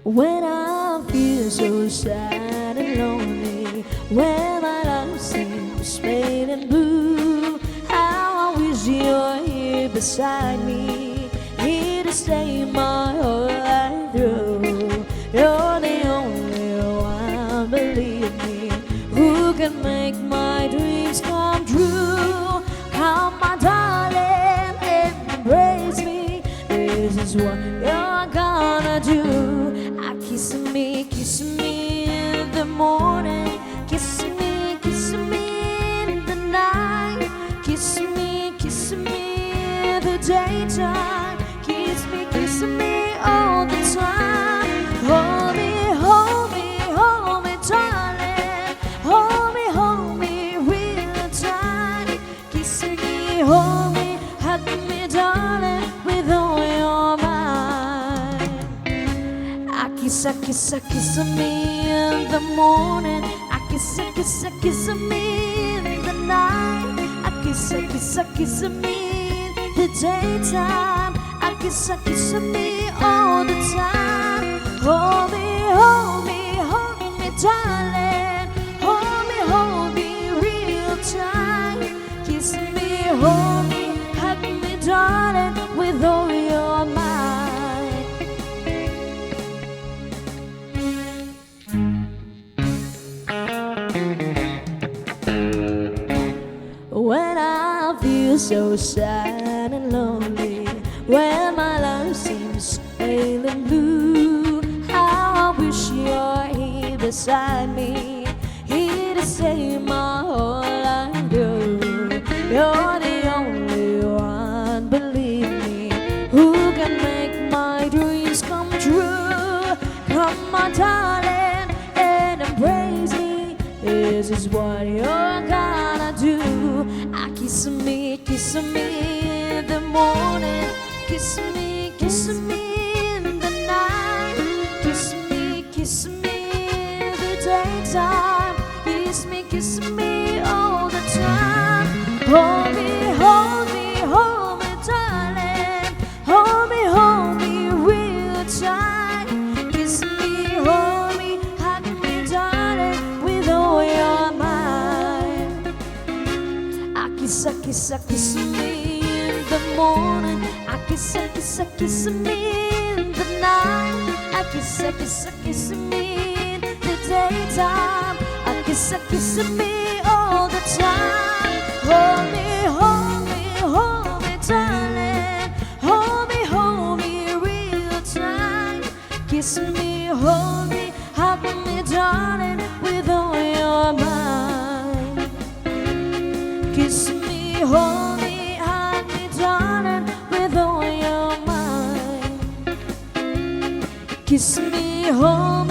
When I feel so sad and lonely, when my love seems pain and blue, how I wish you're here beside me, here to stay my whole life through. You're the only one, believe me, who can make my dreams come true. Come, my darling, and embrace me. This is what you're gonna do. Kissing me in the morning, kissing me in the night, kissing me in the daytime, kissing me all the time. Hold me, darling, hold me real tight. Kiss me, hold me, hug me, darling, with all your might. Kiss me in the morning. I kiss me in the night. I kiss me in the daytime. I kiss me all the time. Hold me, darling. Hold me real tight. Kiss me, hold me, hug me, darling, with all your might. When I feel so sad and lonely, when my life seems pale and blue, how I wish you're here beside me, here to save my whole life through. You're the only one, believe me, who can make my dreams come true. Come, my darling, and embrace me. This is what you're gonna do. Kiss me in the morning, kiss me in the night, kiss me in the daytime, kiss me all the time. Hold me, darling, hold me real tight. Kiss me, hold me, hug me, darling, with all your might. Kiss me in the morning. I kiss me in the night. I kiss me in the daytime. I kiss me all the time. Hold me, darling. Hold me real tight. Kiss me, hold me, hug me, darling, with all your might. Kiss me, hold me, hug me, darling, with all your might. Kiss me, hold me.